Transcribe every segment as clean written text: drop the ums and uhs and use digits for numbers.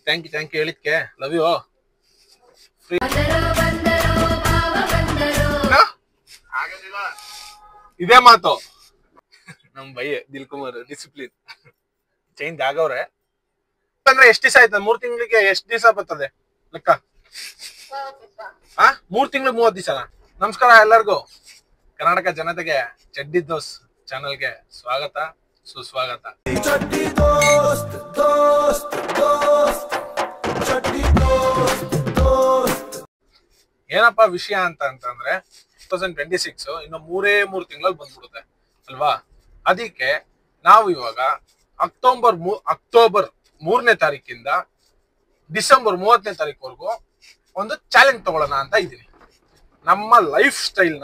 Thank you ಹೇಳಿದ್ಕೆ. Love you. ಇದೇ ಮಾತು ನಮ್ ಭಯ ದಿಲ್ ಕುಮಾರ್ ಡಿಸಿಪ್ಲಿನ್ ಚೇಂಜ್ ಆಗವ್ರೆ. ಅಂದ್ರೆ ಎಷ್ಟ್ ದಿವಸ ಆಯ್ತು? 3 ತಿಂಗಳಿಗೆ ಎಷ್ಟ್ ದಿವಸ ಬರ್ತದೆ ಲೆಕ್ಕ? 3 ತಿಂಗಳು 30 ದಿವಸ. ನಮಸ್ಕಾರ ಎಲ್ಲರಿಗೂ. ಕರ್ನಾಟಕ ಜನತೆಗೆ ಚಡ್ಡಿ ದೋಸ್ ಚಾನಲ್ಗೆ ಸ್ವಾಗತ ಸುಸ್ವಾಗತ. ಏನಪ್ಪ ವಿಷಯ ಅಂತಂದ್ರೆ 2026 ಇನ್ನು 3 ತಿಂಗಳಲ್ಲಿ ಬಂದ್ಬಿಡುತ್ತೆ ಅಲ್ವಾ? ಅದಕ್ಕೆ ನಾವು ಇವಾಗ ಅಕ್ಟೋಬರ್ 3ನೇ ತಾರೀಕಿಂದ ಡಿಸೆಂಬರ್ 30ನೇ ತಾರೀಕುವರೆಗೂ ಒಂದು ಚಾಲೆಂಜ್ ತಗೊಳ್ಳೋಣ ಅಂತ ಇದ್ದೀನಿ. ನಮ್ಮ ಲೈಫ್ ಸ್ಟೈಲ್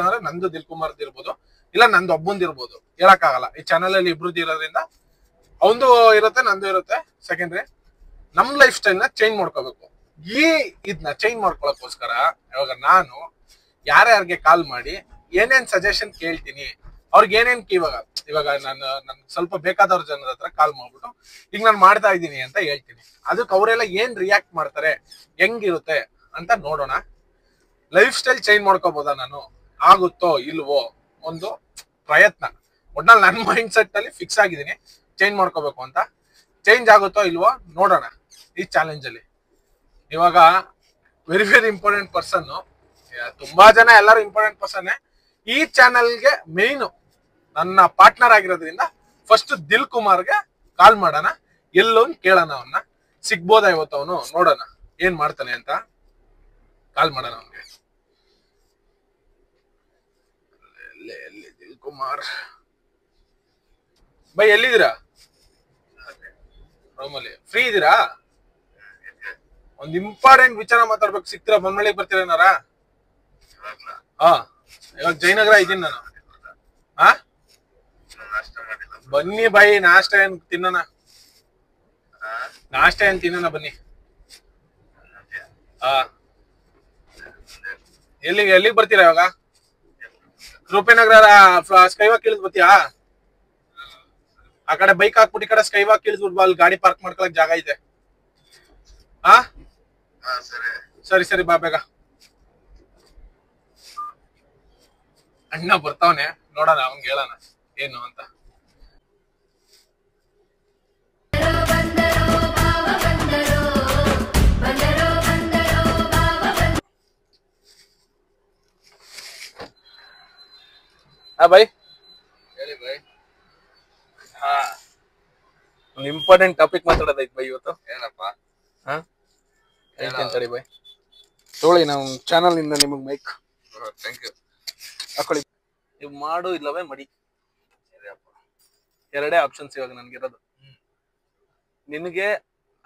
ಅಂದ್ರೆ ನಂದು ದಿಲ್ ಕುಮಾರ್ದು ಇರ್ಬೋದು, ಇಲ್ಲ ನಂದು ಒಬ್ಬಂದಿರ್ಬೋದು, ಹೇಳಕ್ಕಾಗಲ್ಲ. ಈ ಚಾನಲ್ ಅಲ್ಲಿ ಇಬ್ರದ್ದು ಇರೋದ್ರಿಂದ ಅವಂದು ಇರುತ್ತೆ, ನಂದು ಇರುತ್ತೆ, ಸೆಕೆಂಡ್ರಿ. ನಮ್ ಲೈಫ್ ಸ್ಟೈಲ್ ನ ಚೇಂಜ್ ಮಾಡ್ಕೋಬೇಕು. ಇದನ್ನ ಚೇಂಜ್ ಮಾಡ್ಕೊಳಕ್ಕೋಸ್ಕರ ಇವಾಗ ನಾನು ಯಾರ್ಯಾರಿಗೆ ಕಾಲ್ ಮಾಡಿ ಏನೇನ್ ಸಜೆಷನ್ ಕೇಳ್ತೀನಿ, ಅವ್ರಿಗೆ ಏನೇನ್ ಇವಾಗ ನಾನು ಸ್ವಲ್ಪ ಬೇಕಾದವ್ರ ಜನರ ಹತ್ರ ಕಾಲ್ ಮಾಡ್ಬಿಟ್ಟು ಈಗ ನಾನು ಮಾಡ್ತಾ ಇದ್ದೀನಿ ಅಂತ ಹೇಳ್ತೀನಿ. ಅದಕ್ಕೆ ಅವರೆಲ್ಲ ಏನ್ ರಿಯಾಕ್ಟ್ ಮಾಡ್ತಾರೆ, ಹೆಂಗಿರುತ್ತೆ ಅಂತ ನೋಡೋಣ. ಲೈಫ್ ಸ್ಟೈಲ್ ಚೇಂಜ್ ಮಾಡ್ಕೋಬೋದಾ ನಾನು? ಆಗುತ್ತೋ ಇಲ್ವೋ ಒಂದು ಪ್ರಯತ್ನ. ಒಟ್ನಲ್ಲಿ ನನ್ನ ಮೈಂಡ್ ಸೆಟ್ ಅಲ್ಲಿ ಫಿಕ್ಸ್ ಆಗಿದ್ದೀನಿ ಚೇಂಜ್ ಮಾಡ್ಕೋಬೇಕು ಅಂತ. ಚೇಂಜ್ ಆಗುತ್ತೋ ಇಲ್ವೋ ನೋಡೋಣ ಈ ಚಾಲೆಂಜ್ ಅಲ್ಲಿ. ಇವಾಗ ವೆರಿ ಇಂಪಾರ್ಟೆಂಟ್ ಪರ್ಸನ್, ತುಂಬಾ ಜನ ಎಲ್ಲರೂ ಇಂಪಾರ್ಟೆಂಟ್ ಪರ್ಸನ್. ಈ ಚಾನೆಲ್ಗೆ ಮೇನ್ ನನ್ನ ಪಾರ್ಟ್ನರ್ ಆಗಿರೋದ್ರಿಂದ ಫಸ್ಟ್ ದಿಲ್ ಕುಮಾರ್ಗೆ ಕಾಲ್ ಮಾಡೋಣ, ಎಲ್ಲೋನ್ ಕೇಳೋಣ. ಅವನ್ನ ಸಿಗ್ಬೋದಾ ಇವತ್ತು? ಅವನು ನೋಡೋಣ ಏನ್ ಮಾಡ್ತಾನೆ ಅಂತ. ಕಾಲ್ ಮಾಡೋಣ ಅವನ್ಗೆ. ದಿಲ್ ಕುಮಾರ್ ಬೈ, ಎಲ್ಲಿದ್ದೀರಾ? ರೂಮಲ್ಲಿ ಫ್ರೀ ಇದ್ದೀರಾ? ಒಂದ್ ಇಂಪಾರ್ಟೆಂಟ್ ವಿಚಾರ ಮಾತಾಡ್ಬೇಕು. ಸಿಕ್ತೀರಾ? ಬಂದ್ಮಳಿಗೆ ಬರ್ತೀರೇನಾರ? ಇವಾಗ ಜಯನಗರ ಇದ್ದೀನಿ ನಾನು. ಬನ್ನಿ ಬೈ, ನಾಷ್ಟ ಏನ್ ತಿನ್ನೋಣ, ಬನ್ನಿ. ಎಲ್ಲಿಗೆ ಬರ್ತೀರಾ ಇವಾಗ? ರೂಪೇನಗರ ಸ್ಕೈವಾಕ್ ಇಳಿದ್ ಬರ್ತೀಯಾ? ಆ ಕಡೆ ಬೈಕ್ ಹಾಕ್ಬಿಟ್ಟು ಈ ಕಡೆ ಸ್ಕೈವಾಕ್ ಇಳಿದ್ಬಿಟ್ಟು ಅಲ್ಲಿ ಗಾಡಿ ಪಾರ್ಕ್ ಮಾಡ್ಕೊಳಕ್ ಜಾಗ ಇದೆ. ಸರಿ ಬಾ ಬೇಗ. ಅಣ್ಣ ಬರ್ತಾವನೆ, ನೋಡೋಣ ಅವ್ನ್ಗೆ ಹೇಳೋಣ ಏನು ಅಂತ. ಬೈ ಹೇಳಿ ಬೈ. ಒಂದು ಇಂಪಾರ್ಟೆಂಟ್ ಟಾಪಿಕ್ ಮಾತಾಡೋದೈತ್ ಬೈ ಇವತ್ತು. ಏನಪ್ಪ? ಹೇಳ್ತೀನಿ ತಡಿ ಬೈ. ತಗೊಳ್ಳಿ, ನಾವು ಚಾನಲ್ ಇಂದ ನಿಮಗ್ ಮೈಕ್. Thank you. ಹಾಕೊಳ್ಳಿ. ನೀವು ಮಾಡು ಇಲ್ಲವೇ ಮಡಿ, ಎರಡೇ ಆಪ್ಷನ್ಸ್ ಇವಾಗ ನನ್ಗಿರೋದು. ನಿನಗೆ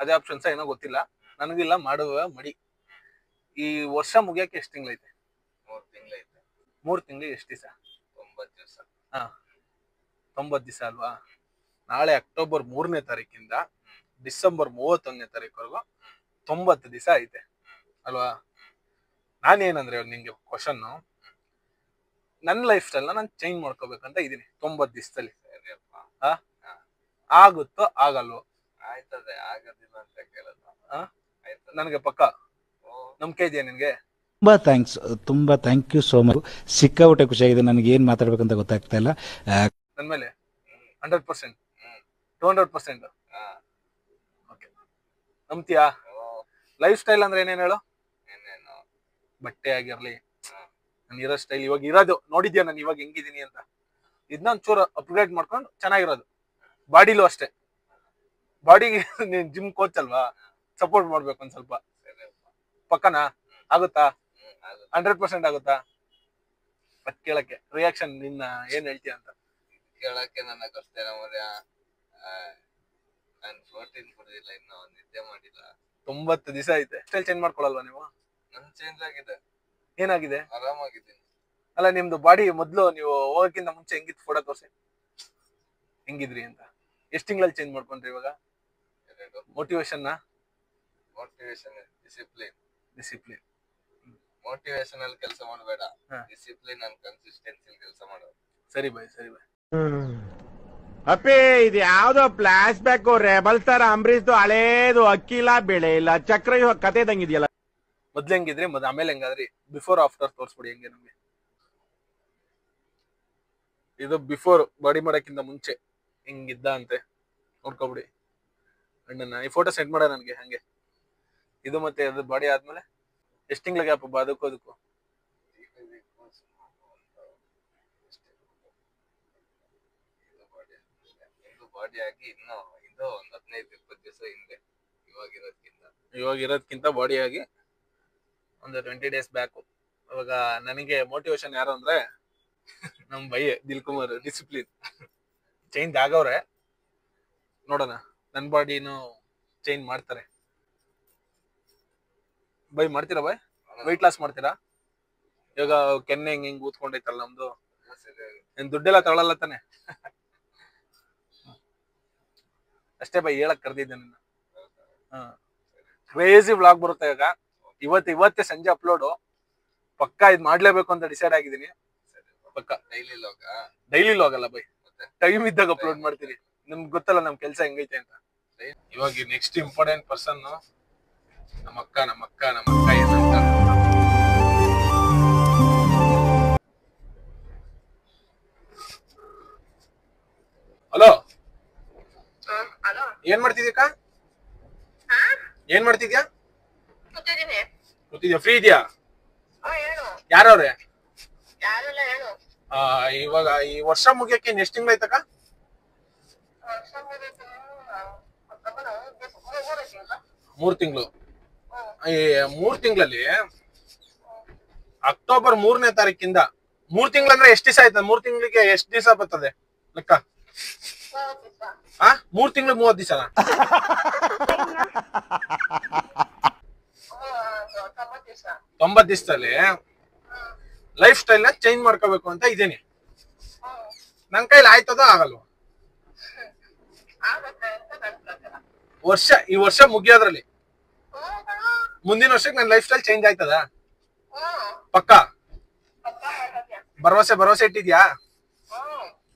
ಅದೇ ಆಪ್ಷನ್ಸ್ ಏನೋ ಗೊತ್ತಿಲ್ಲ, ನನಗಿಲ್ಲ ಮಾಡುವ ಮಡಿ. ಈ ವರ್ಷ ಮುಗಿಯಕ್ಕೆ ಎಷ್ಟು ತಿಂಗಳೈತೆ? 3 ತಿಂಗಳೈತೆ. 3 ತಿಂಗಳಿಗೆ ಎಷ್ಟು ದಿವಸ? 9 ದಿವಸ. 90 ದಿವಸ ಅಲ್ವಾ? ನಾಳೆ ಅಕ್ಟೋಬರ್ 3ನೇ ತಾರೀಕಿಂದ ಡಿಸೆಂಬರ್ 31ನೇ ತಾರೀಕುವರೆಗೂ 90 ದಿವಸ ಐತೆ ಅಲ್ವಾ? ನಾನೇನಂದ್ರೆ ನಿಂಗೆ ಕ್ವಶನ್, ನನ್ನ ಲೈಫ್ ಸ್ಟೈಲ್ ನಾನು ಚೇಂಜ್ ಮಾಡ್ಕೋಬೇಕಂತ ಇದೀನಿ 90 ದಿವಸದಲ್ಲಿ. ಆಗುತ್ತೋ ಆಗಲ್ವೋ? ಆಯ್ತದೆ, ಆಗೋದಿಲ್ಲ ಅಂತ ಕೇಳೋದು. ನನಗೆ ಪಕ್ಕ ನಂಬಿಕೆ ಇದೆಯಾ ನಿನ್ಗೆ? ತುಂಬಾ ಥ್ಯಾಂಕ್ ಯು ಸೋ ಮಚ್. ಸಿಕ್ಕಾಪಟ್ಟೆ ಖುಷಿಯಾಗಿದೆ. ನನಗೆ ಏನ್ ಮಾತಾಡ್ಬೇಕಂತ ಗೊತ್ತಾಗ್ತಾ ಇಲ್ಲ. ನನ್ನ ಮೇಲೆ 100%, 200%. ಓಕೆ, ನಂಬ್ತೀಯಾ? ಲೈಫ್ ಸ್ಟೈಲ್ ಅಂದ್ರೆ ಏನೇನು ಹೇಳು? ಬಟ್ಟೆ ಆಗಿರ್ಲಿ, ನಾನು ಇರೋ ಸ್ಟೈಲ್ ಇವಾಗ ಇರೋದು ನೋಡಿದ್ಯಾ ನಾನು ಇವಾಗ ಹೆಂಗಿದೀನಿ ಅಂತ. ಇದನ್ನ ಒಂಚೂರು ಅಪ್ಗ್ರೇಡ್ ಮಾಡ್ಕೊಂಡು ಚೆನ್ನಾಗಿರೋದು. ಬಾಡಿಲೂ ಅಷ್ಟೇ. ಬಾಡಿಗೆ ನೀನ್ ಜಿಮ್ ಕೋಚ್ ಅಲ್ವಾ, ಸಪೋರ್ಟ್ ಮಾಡ್ಬೇಕು ಒಂದ್ ಸ್ವಲ್ಪ. ಪಕ್ಕನಾ? ಆಗುತ್ತಾ? 100% ಆಗುತ್ತಾ? ಮತ್ ಕೇಳಕ್ಕೆ ರಿಯಾಕ್ಷನ್ ನಿನ್ನ ಏನ್ ಹೇಳ್ತೀಯ ಅಂತ ಕೇಳಕ್ಕೆ ನನ್ನ ಕಷ್ಟ. ನಾನು ಪ್ರೋಟೀನ್ ಕುಡಿದಿಲ್ಲ, ಇನ್ನು ನಿದ್ದೆ ಮಾಡಿಲ್ಲ. 90 ದಿವಸ ಐತೆ. ಸ್ಟೈಲ್ ಚೇಂಜ್ ಮಾಡ್ಕೊಳಲ್ವಾ ನೀವು? ನನ್ ಚೇಂಜ್ ಆಗಿದೆ. ಏನಾಗಿದೆ? ಆರಾಮಾಗಿದ್ದೀನಿ. ಅಲ್ಲ, ನಿಮ್ದು ಬಾಡಿ ಮೊದ್ಲು ನೀವು ಹೋಗಕ್ಕಿಂತ ಮುಂಚೆ ಹೆಂಗಿತ್ತು? ಫೋಟೋ ತೋರ್ಸಿ ಹೆಂಗಿದ್ರಿ ಅಂತ. ಎಷ್ಟ್ ತಿಂಗಳಲ್ಲಿ ಚೇಂಜ್ ಮಾಡ್ಕೊಂಡ್ರಿ ಇವಾಗ? Motivation discipline. ಮೋಟಿವೇಶನಲ್ ಕೆಲಸ ಮಾಡಬೇಡ, ಡಿಸಿಪ್ಲಿನ್ ಅಂಡ್ ಕನ್ಸಿಸ್ಟೆನ್ಸಿ ಕೆಲಸ ಮಾಡು. ಸರಿ ಬೈ. ಅಪ್ಪಿ ಇದು ಯಾವ್ದೋ flash back rebel star Ambareesh ಹಳೇದು ಅಕ್ಕಿಲ್ಲ ಬೆಳೆ ಇಲ್ಲ ಚಕ್ರ ಕತೆ ಇದಂಗಿದೆಯಲ್ಲ. ಮೊದ್ಲು ಹೆಂಗಿದ್ರಿ ಆಮೇಲೆ ಹೆಂಗಾದ್ರಿ ಬಿಫೋರ್ ಆಫ್ಟರ್ ತೋರಿಸ್ಬಿಡಿ ಹೆಂಗೆ ನಮ್ಗೆ. ಇದು ಬಿಫೋರ್ ಬಾಡಿ ಮಾಡಕ್ಕಿಂತ ಮುಂಚೆ ಹಿಂಗಿದ್ದ ಅಂತೆ ನೋಡ್ಕೊಬಿಡಿ ಅಣ್ಣನ. ಈ ಫೋಟೋ ಸೆಂಡ್ ಮಾಡ ನನ್ಗೆ ಹಂಗೆ. ಇದು ಮತ್ತೆ ಅದು ಬಾಡಿ ಆದ್ಮೇಲೆ ಎಷ್ಟು ತಿಂಗ್ಳ ಗ್ಯಾಪ್ ಅದಕ್ಕೂ ಬಾಡಿ ಆಗಿ ಇದು ಒಂದು 15-20 ದಿವಸ ಹಿಂದೆ ಇವಾಗಿರೋದ್ಕಿಂತ ಬಾಡಿ ಆಗಿ ಒಂದು 20 days ಬ್ಯಾಕ್. ಅವಾಗ ನನಗೆ ಮೋಟಿವೇಶನ್ ಯಾರು ಅಂದ್ರೆ ನಮ್ ಬಯ್ಯ ದಿಲ್ ಕುಮಾರ್. ಡಿಸಿಪ್ಲಿನ್ ಚೇಂಜ್ ಆಗವ್ರೆ, ನೋಡೋಣ ನನ್ ಬಾಡಿನೂ ಚೇಂಜ್ ಮಾಡ್ತಾರೆ. ಬೈ ಮಾಡ್ತೀರಾ ಬೈ? ವೆಯ್ಟ್ ಲಾಸ್ ಮಾಡ್ತೀರಾ? ಇವಾಗ ಕೆನ್ನೆ ಹಿಂಗ್ ಊದ್ಕೊಂಡೈತಲ್ಲ ನಮ್ದು, ಏನ್ ದುಡ್ಡೆಲ್ಲ ತಗೊಳಲ್ಲ ತಾನೆ? ಅಷ್ಟೇ ಬೈ ಹೇಳಕ್ ಕರ್ದಿದ್ದೆ ನನ್ನ. ಕ್ರೇಜಿ ವ್ಲಾಗ್ ಬರುತ್ತೆ ಇವಾಗ. ಇವತ್ತೇ ಸಂಜೆ ಅಪ್ಲೋಡು ಪಕ್ಕಾ. ಇದ್ ಮಾಡ್ಲೇಬೇಕು ಅಂತ ಡಿಸೈಡ್ ಆಗಿದ್ದೀನಿ. ಪಕ್ಕ ಡೈಲಿ ಲಾಗ್ ಅಲ್ಲ ಬೈ, ಟೈಮ್ ಇದ್ದಾಗ ಅಪ್ಲೋಡ್ ಮಾಡ್ತೀನಿ. ನಮ್ಗೆ ಗೊತ್ತಲ್ಲ ನಮ್ ಕೆಲ್ಸ ಹೆಂಗೈತೆ ಅಂತ. ಇವಾಗ ನೆಕ್ಸ್ಟ್ ಇಂಪಾರ್ಟೆಂಟ್ ಪರ್ಸನ್ ನಮ್ಮ ಅಕ್ಕ ಏನಂತ. ಹಲೋ, ಏನ್ ಮಾಡ್ತಿದ್ಯಕ್ಕ? ಏನ್ ಮಾಡ್ತಿದ್ಯಾ? ಕೂತಿದ್ಯಾ? ಫ್ರೀ ಇದೆಯಾ? ಯಾರವ್ರೆ? ಇವಾಗ ಈ ವರ್ಷ ಮುಗಿಯಕ್ಕೆ ಎಷ್ಟು ತಿಂಗಳಾಯ್ತಕ್ಕ? 3 ತಿಂಗಳು. ಈ 3 ತಿಂಗಳಲ್ಲಿ ಅಕ್ಟೋಬರ್ 3ನೇ ತಾರೀಕಿಂದ 3 ತಿಂಗಳಂದ್ರೆ ಎಷ್ಟು ದಿವಸ ಆಯ್ತದ? 3 ತಿಂಗಳಿಗೆ ಎಷ್ಟು ದಿವಸ ಬರ್ತದೆ ಲೆಕ್ಕ? 3 ತಿಂಗಳು 30 ದಿವಸ. 90 ದಿವಸದಲ್ಲಿ ಲೈಫ್ ಸ್ಟೈಲ್ ನ ಚೇಂಜ್ ಮಾಡ್ಕೋಬೇಕು ಅಂತ ಇದೀನಿ. ನನ್ ಕೈಲಿ ಆಯ್ತದ ಆಗಲ್ವ? ಈ ವರ್ಷ ಮುಗಿಯೋದ್ರಲ್ಲಿ ಮುಂದಿನ ವರ್ಷಕ್ಕೆ ನನ್ನ ಲೈಫ್ ಸ್ಟೈಲ್ ಚೇಂಜ್ ಆಯ್ತದ? ಪಕ್ಕಾ? ಭರವಸೆ ಇಟ್ಟಿದ್ಯಾ?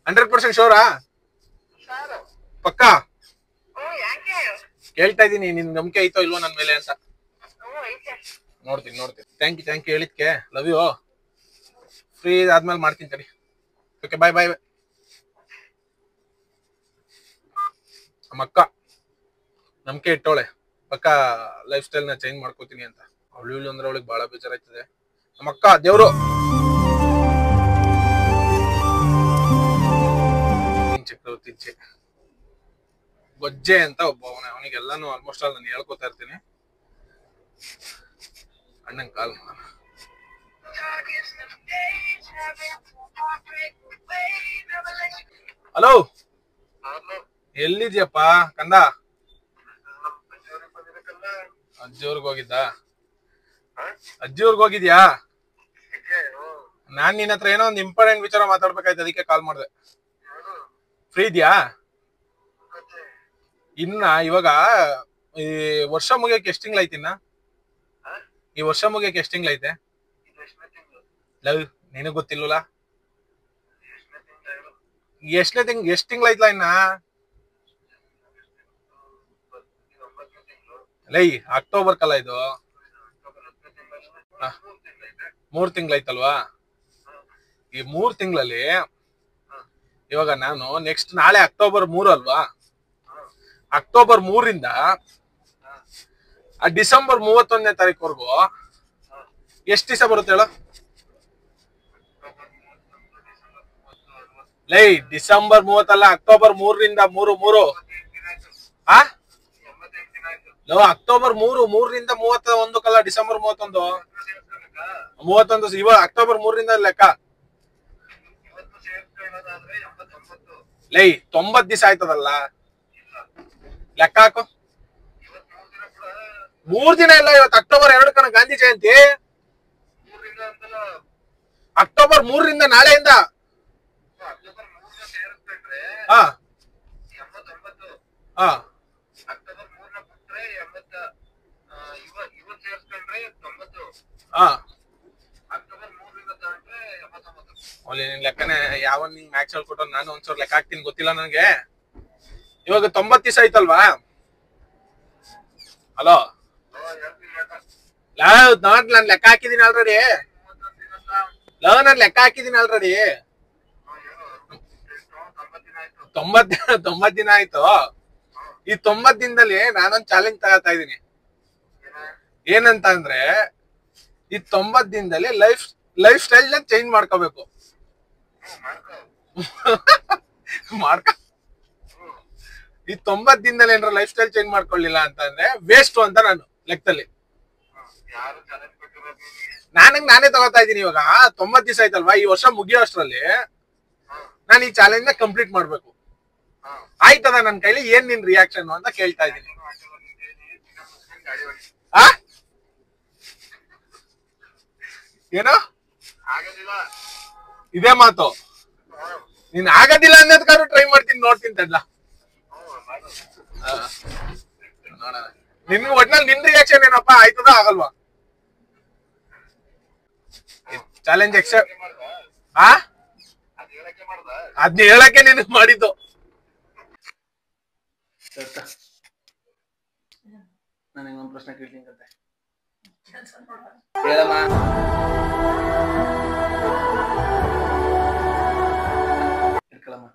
100% ಶೋರಾ? ಪಕ್ಕಾ? ಕೇಳ್ತಾ ಇದೀನಿ, ನಿನ್ ನಂಬಿಕೆ ಐತೋ ಇಲ್ವೋ ನನ್ ಮೇಲೆ ಅಂತ. ನೋಡ್ತೀನಿ. ಥ್ಯಾಂಕ್ ಯು ಹೇಳಿದ್ಕೆ. Love you. ಫ್ರೀ ಆದ್ಮೇಲೆ ಮಾಡ್ತೀನಿ ತಡಿ. Okay, bye. ನಮ್ಮ ಅಕ್ಕ ನಂಬಿಕೆ ಇಟ್ಟವಳೆ ಪಕ್ಕ ಲೈಫ್ ಸ್ಟೈಲ್ ನ ಚೇಂಜ್ ಮಾಡ್ಕೋತೀನಿ ಅಂತ. ಅವಳು ಅಂದ್ರೆ ಅವಳಿಗೆ ಬಹಳ ಬೇಜಾರಾಯ್ತದೆ. ನಮ್ಮ ಅಕ್ಕ ದೇವ್ರು. ಚಕ್ರವರ್ತಿ ಗೊಜ್ಜೆ ಅಂತ ಒಬ್ಬ ಅವನಿಗೆಲ್ಲಾನು ಆಲ್ಮೋಸ್ಟ್ ಆಲ್ ನಾನು ಹೇಳ್ಕೊತಾ ಇರ್ತೀನಿ. ಅಣ್ಣಂಗ್ ಕಾಲ್ ಮಾಡೋಣ. ಹಲೋ, ಎಲ್ಲಿದ್ಯಪ್ಪ ಕಂದ? ಅಜ್ಜಿಯವ್ರಿಗೆ ಹೋಗಿದ್ಯಾ? ನಾನ್ ನಿನ್ನ ಹತ್ರ ಏನೋ ಒಂದು ಇಂಪಾರ್ಟೆಂಟ್ ವಿಚಾರ ಮಾತಾಡ್ಬೇಕಾಯ್ತು, ಅದಕ್ಕೆ ಕಾಲ್ ಮಾಡಿದೆ. ಫ್ರೀ ಇದ್ಯಾ? ಇವಾಗ ಈ ವರ್ಷ ಮುಗಿಯಕ್ಕೆ ಎಷ್ಟು ತಿಂಗಳೈತಿ? ಈ ವರ್ಷ ಮುಗಿಯಕ್ಕೆ ಎಷ್ಟು ತಿಂಗಳೈತೆ? ಲವ್, ನಿನಗ್ ಗೊತ್ತಿಲ್ವಲ್ಲ? ಎಷ್ಟ್ ತಿಂಗಳೈತ್ಲಾ ಇನ್ನ? ಲೈ, ಅಕ್ಟೋಬರ್ ಕಲ್ಲ ಇದು. 3 ತಿಂಗಳೈತಲ್ವಾ? ಈ 3 ತಿಂಗಳಲ್ಲಿ ಇವಾಗ ನಾನು ನೆಕ್ಸ್ಟ್ ನಾಳೆ ಅಕ್ಟೋಬರ್ 3 ಅಲ್ವಾ? ಅಕ್ಟೋಬರ್ 3ರಿಂದ ಡಿಸೆಂಬರ್ 31ನೇ ತಾರೀಕುವರೆಗೂ ಎಷ್ಟು ದಿವಸ ಬರುತ್ತೆ ಹೇಳು? ಲೈ, ಡಿಸೆಂಬರ್ 30 ಅಲ್ಲ, ಅಕ್ಟೋಬರ್ 3ರಿಂದ 3 ಅಕ್ಟೋಬರ್ 3ರಿಂದ 31 ಕಲ್ಲ, ಡಿಸೆಂಬರ್ 31 ಇವಾಗ ಅಕ್ಟೋಬರ್ 3ರಿಂದ ಲೆಕ್ಕ. ಲೈ, 90 ದಿವಸ ಆಯ್ತದಲ್ಲ, ಲೆಕ್ಕ ಹಾಕು. 3 ದಿನ ಇಲ್ಲ, ಇವತ್ತು ಅಕ್ಟೋಬರ್ 2 ಗಾಂಧಿ ಜಯಂತಿ. ಅಕ್ಟೋಬರ್ 3ರಿಂದ ನಾಳೆಯಿಂದ ಲೆಕ್ಕನೆ ಯಾವ ಯಾವನ್ ನಿಂಗ್ ಮ್ಯಾಚ್ ಹೇಳ್ಕೊಟ್ಟು ನಾನು ಒಂದ್ಸಲ ಲೆಕ್ಕ ಹಾಕ್ತೀನಿ ಗೊತ್ತಿಲ್ಲ ನನಗೆ. ಇವಾಗ 90 ದಿವಸ ಆಯ್ತಲ್ವಾ? ಹಲೋ, ನಾನ್ ಲೆಕ್ಕ ಹಾಕಿದೀನಿ ಆಲ್ರೆಡಿ. ನಾನ್ ಲೆಕ್ಕ ಹಾಕಿದೀನಿ ಆಲ್ರೆಡಿ. 90 ದಿನ ಆಯ್ತು. ಈ 90 ದಿನದಲ್ಲಿ ನಾನೊಂದ್ ಚಾಲೆಂಜ್ ತಗೋತಾ ಇದೀನಿ. ಏನಂತ ಅಂದ್ರೆ, ಈ 90 ದಿನದಲ್ಲಿ ಲೈಫ್ ಸ್ಟೈಲ್ ನ ಚೇಂಜ್ ಮಾಡ್ಕೋಬೇಕು. ಈ 90 ದಿನದಲ್ಲಿ ಏನಾರ ಲೈಫ್ ಸ್ಟೈಲ್ ಚೇಂಜ್ ಮಾಡ್ಕೊಳ್ಳಿಲ್ಲ ಅಂತಂದ್ರೆ ವೇಸ್ಟ್ ಅಂತ ನಾನು ಲೆಕ್ಕದಲ್ಲಿ. ನಾನೇ ತಗೋತಾ ಇದೀನಿ. ಇವಾಗ 90 ದಿವಸ ಆಯ್ತಲ್ವಾ, ಈ ವರ್ಷ ಮುಗಿಯೋ ಅಷ್ಟ್ರಲ್ಲಿ ನಾನು ಈ ಚಾಲೆಂಜ್ ನ ಕಂಪ್ಲೀಟ್ ಮಾಡ್ಬೇಕು. ಆಯ್ತದ ನನ್ ಕೈಲಿ, ಏನ್ ನಿನ್ ರಿಯಾಕ್ಷನ್ ಅಂತ ಕೇಳ್ತಾ ಇದೀನಿ. ಏನೋ ಇದೇ ಮಾತು. ನೀನ್ ಆಗೋದಿಲ್ಲ ಅನ್ನೋದಕ್ಕಾದ್ರೂ ಟ್ರೈ ಮಾಡ್ತೀನಿ, ನೋಡ್ತೀನಿ ತಡ್ಲ. ನಿನ್ ಒಟ್ನಲ್ಲಿ ನಿನ್ ರಿಯಾಕ್ಷನ್ ಏನಪ್ಪಾ, ಆಯ್ತದ ಆಗಲ್ವಾ? Challenge accept. ಅದ್ನ ಹೇಳಕ್ಕೆ ನಿನಗ್ ಮಾಡಿದ್ದು. ನಾನು ಇನ್ನೊಂದು ಪ್ರಶ್ನೆ ಕೇಳ್ತೀನಿ ಕತೆ. ಹೇಳಮ್ಮ. ಇಟ್ಕೊಳಮ್ಮ.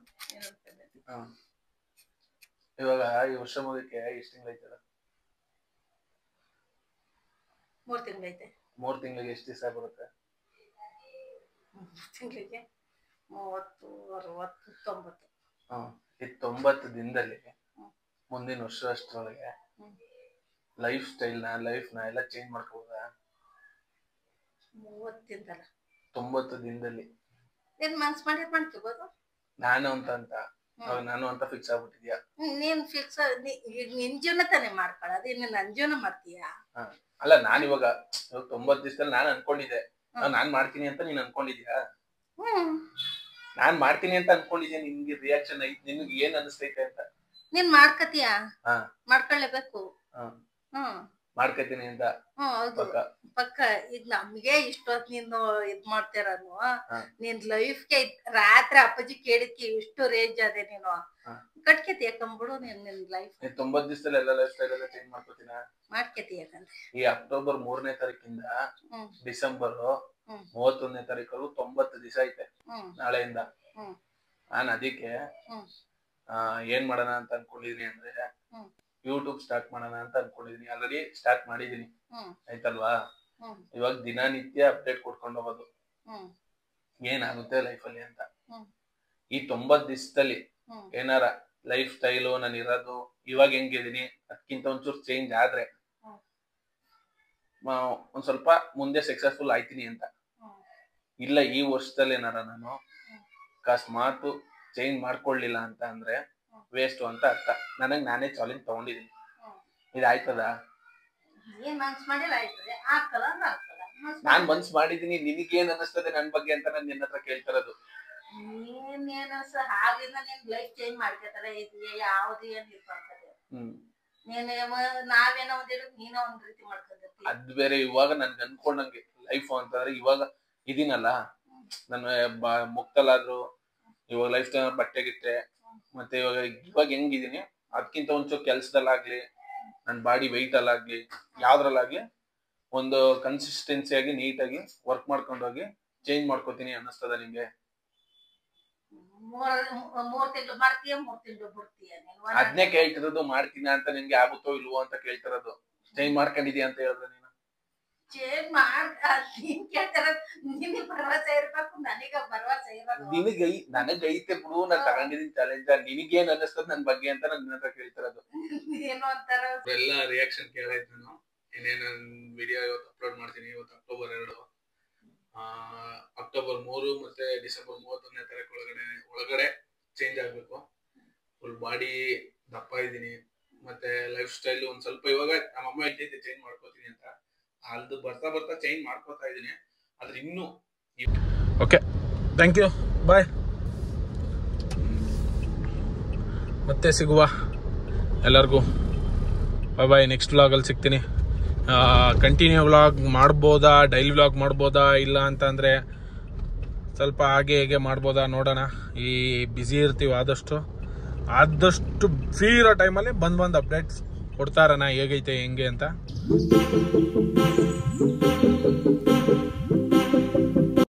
ಇವಾಗ ಈ ವರ್ಷ ಮುಗಿಯಕ್ಕೆ ಎಷ್ಟು ತಿಂಗಳೈತಲ್ಲ? 3 ತಿಂಗಳೈತೆ. 3 ತಿಂಗಳಿಗೆ ಎಷ್ಟು ದಿವಸ ಬರುತ್ತೆ? 3 ತಿಂಗಳಿಗೆ 30, 60, 90. ಈ 90 ದಿನದಲ್ಲಿ ಮುಂದಿನ ವರ್ಷ ಅಷ್ಟರೊಳಗೆ ಲೈಫ್ ಸ್ಟೈಲ್ನ ಎಲ್ಲ ಚೇಂಜ್ ಮಾಡ್ಕೋಬೋದಾ? 30 ದಿನದಲ್ಲ, 90 ದಿನದಲ್ಲಿ ಏನ್ ಮನ್ಸ್ ಮಾಡಿ ಮಾಡ್ಕೋಬಹುದು. ನಾನು ಅಂತ ಫಿಕ್ಸ್ ಆಗ್ಬಿಟ್ಟಿದ್ಯಾ? ನೀನ್ ಫಿಕ್ಸ್ ನಿನ್ ಜೀವನ ತಾನೇ ಮಾಡ್ಕೊಳ್ಳೋದು, ಇನ್ನು ನನ್ ಜೀವನ ಮಾಡ್ತೀಯಾ? ಅಲ್ಲ, ನಾನು ಇವಾಗ 90 ದಿವಸದಲ್ಲಿ ನಾನು ಅನ್ಕೊಂಡಿದ್ದೆ ನಾನ್ ಮಾಡ್ತೀನಿ ಅಂತ. ನೀನ್ ಅನ್ಕೊಂಡಿದ್ಯಾ? ನಾನ್ ಮಾಡ್ತೀನಿ ಅಂತ ಅನ್ಕೊಂಡಿದ್ಯಾ? ನಿನ್ಗೆ ರಿಯಾಕ್ಷನ್ ಐತಿ, ನಿನ್ಗೆ ಏನ್ ಅನಿಸ್ತೈತೆ ಅಂತ? ನೀನ್ ಮಾಡ್ಕತೀಯಾ? ಮಾಡ್ಕೊಳ್ಳೇಬೇಕು. ಮಾಡ್ಕತೀನಿ ಅಂತ ಹೌದು, ಪಕ್ಕ. ಈಗ ನಮ್ಗೆ ಇಷ್ಟೊತ್ ನೀನು ಇದ್ ಮಾಡ್ತಿರೋನು, ನಿನ್ ಲೈಫ್ಗೆ ರಾತ್ರಿ ಅಪ್ಪಾಜಿ ಕೇಳಿದ್ಕೆ ಇಷ್ಟು ರೇಂಜ್ ಅದೇ ನೀನು ಕಟ್ಕೆತಿ. ಯಾಕಂಬಿಡು ನಿನ್ ಲೈಫ್ 90 ದಿವಸದಲ್ಲಿ ಎಲ್ಲ ಲೈಫ್ ಸ್ಟೈಲ್ ಎಲ್ಲ ಚೇಂಜ್ ಮಾಡ್ಕೋತೀನ. ಮಾಡ್ಕತಿ. ಯಾಕಂದ್ರೆ ಈ ಅಕ್ಟೋಬರ್ 3ನೇ ತಾರೀಕಿಂದ ಡಿಸೆಂಬರ್ 31ನೇ ತಾರೀಕು 90 ದಿವಸ ಐತೆ ನಾಳೆಯಿಂದ. ನಾನ್ ಅದಕ್ಕೆ ಏನ್ ಮಾಡೋಣ ಅಂತ ಅನ್ಕೊಂಡಿದೀನಿ ಅಂದ್ರೆ, ಯೂಟ್ಯೂಬ್ ಸ್ಟಾರ್ಟ್ ಮಾಡೋಣ ಅಂತ ಅನ್ಕೊಂಡಿದೀನಿ. ಆಲ್ರೆಡಿ ಸ್ಟಾರ್ಟ್ ಮಾಡಿದೀನಿ, ಆಯ್ತಲ್ವಾ? ಇವಾಗ ದಿನನಿತ್ಯ ಅಪ್ಡೇಟ್ ಕೊಡ್ಕೊಂಡು ಹೋಗೋದು ಏನಾಗುತ್ತೆ ಲೈಫಲ್ಲಿ ಅಂತ. ಈ 90 ದಿವಸದಲ್ಲಿ ಏನಾರ ಲೈಫ್ ಸ್ಟೈಲು ನಾನು ಇರೋದು ಇವಾಗ ಹೆಂಗಿದೀನಿ ಅದಕ್ಕಿಂತ ಒಂಚೂರು ಚೇಂಜ್ ಆದ್ರೆ ಒಂದ್ ಸ್ವಲ್ಪ ಮುಂದೆ ಸಕ್ಸಸ್ಫುಲ್ ಆಯ್ತೀನಿ ಅಂತ. ಇಲ್ಲ ಈ ವರ್ಷದಲ್ಲಿ ಏನಾರ ನಾನು ಅಕಸ್ಮಾತ್ ಚೇಂಜ್ ಮಾಡ್ಕೊಳ್ಳಿಲ್ಲ ಅಂತ ಅಂದ್ರೆ ವೇಸ್ಟ್ ಅಂತ ಅರ್ಥ. ನನಗ್ ನಾನೇ ಚಾಲೆಂಜ್ ತಗೊಂಡಿದೀನಿ. ಇದಾಯ್ತದ? ನಾನ್ ಮನ್ಸ್ ಮಾಡಿದೀನಿ. ನಿನಗೇನ್ ಅನ್ನಿಸ್ತದೆ ನನ್ ಬಗ್ಗೆ ಅಂತ ನಾನು ನಿನ್ನ ಹತ್ರ ಕೇಳ್ತಿರೋದು. ಅದ್ ಬೇರೆ. ಇವಾಗ ನನ್ಗೆ ಅನ್ಕೊಂಡಂಗೆ ಲೈಫ್ ಅಂತಂದ್ರೆ ಇವಾಗ ಇದೀನಲ್ಲ, ನನ್ನ ಮುಕ್ತಲಾದ್ರು ಇವಾಗ ಲೈಫ್ ಟೈಮ್ ಬಟ್ಟೆ ಗಿಟ್ಟೆ ಮತ್ತೆ ಇವಾಗ ಹೆಂಗಿದೀನಿ ಅದಕ್ಕಿಂತ ಒಂಚೂರು ಕೆಲ್ಸದಲ್ಲಾಗ್ಲಿ ನನ್ ಬಾಡಿ ವೆಯ್ಟ್ ಅಲ್ಲಾಗ್ಲಿ ಯಾವ್ದ್ರಲ್ಲಾಗ್ಲಿ ಒಂದು ಕನ್ಸಿಸ್ಟೆನ್ಸಿಯಾಗಿ ನೀಟಾಗಿ ವರ್ಕ್ ಮಾಡ್ಕೊಂಡು ಹೋಗಿ ಚೇಂಜ್ ಮಾಡ್ಕೋತೀನಿ ಅನ್ನಿಸ್ತದ ನಿಮ್ಗೆ? 3 ತಿಂಗಳು ಮಾಡ್ತೀಯ, 3 ತಿಂಗಳು ಬಿಡ್ತೀಯ? ಅದ್ನೇ ಕೇಳ್ತಿರೋದು. ಮಾಡ್ತೀನ ಅಂತ ನಿನ್ಗೆ ಆಗುತ್ತೋ ಇಲ್ವೋ ಅಂತ ಕೇಳ್ತಿರೋದು. ಚೇಂಜ್ ಮಾಡ್ಕೊಂಡಿದ್ಯಾ ಅಂತ ಹೇಳಿದ್ರೆ ನೀನು ನನಗ್ ಐತೆ ಬಿಡು, ನಾನ್ ತಗೊಂಡಿದೀನಿ ಚಾಲೆಂಜ್. ನಿನಗೇನ್ ಅನ್ನಿಸ್ತದ ನನ್ ಬಗ್ಗೆ ಅಂತ ನಾನು ನಿನ್ನ ಹತ್ರ ಕೇಳ್ತಿರೋದು. ಎಲ್ಲ ರಿಯಾಕ್ಷನ್ ಕೇಳಾಯ್ತು. ನಾನು ಏನೇನು ವಿಡಿಯೋ ಇವತ್ತು ಅಪ್ಲೋಡ್ ಮಾಡ್ತೀನಿ. ಇವತ್ತು ಅಕ್ಟೋಬರ್ 2, ಅಕ್ಟೋಬರ್ 3 ಮತ್ತೆ ಡಿಸೆಂಬರ್ 31ನೇ ತಾರೀಕು ಒಳಗಡೆ ಚೇಂಜ್ ಆಗ್ಬೇಕು. ಫುಲ್ ಬಾಡಿ ದಪ್ಪ ಇದೀನಿ. ಮತ್ತೆ ಲೈಫ್ ಸ್ಟೈಲ್ ಒಂದ್ ಸ್ವಲ್ಪ ಇವಾಗ ನಮ್ಮ ಅಮ್ಮ ಹೇಳ್ತೈತೆ ಚೇಂಜ್ ಮಾಡ್ಕೋತೀನಿ ಅಂತ. ಅದು ಬರ್ತಾ ಚೇಂಜ್ ಮಾಡ್ಕೋತಾ ಇದೀನಿ. ಆದ್ರೆ ಇನ್ನು ಓಕೆ, ಥ್ಯಾಂಕ್ ಯು, ಬಾಯ್. ಮತ್ತೆ ಸಿಗುವ ಎಲ್ಲರಿಗೂ. ಬಾಯ್. ನೆಕ್ಸ್ಟ್ ವ್ಲಾಗಲ್ಲಿ ಸಿಗ್ತೀನಿ. ಕಂಟಿನ್ಯೂ ವ್ಲಾಗ್ ಮಾಡ್ಬೋದಾ, ಡೈಲಿ ವ್ಲಾಗ್ ಮಾಡ್ಬೋದಾ ಇಲ್ಲ ಅಂತ ಅಂದರೆ ಸ್ವಲ್ಪ ಹಾಗೆ ಹೇಗೆ ಮಾಡ್ಬೋದಾ ನೋಡೋಣ. ಈ ಬ್ಯುಸಿ ಇರ್ತೀವಿ ಆದಷ್ಟು ಫ್ರೀ ಇರೋ ಟೈಮಲ್ಲಿ ಬಂದು ಅಪ್ಡೇಟ್ಸ್ ಕೊಡ್ತಾರಣ ಹೇಗೈತೆ ಹೆಂಗೆ ಅಂತ.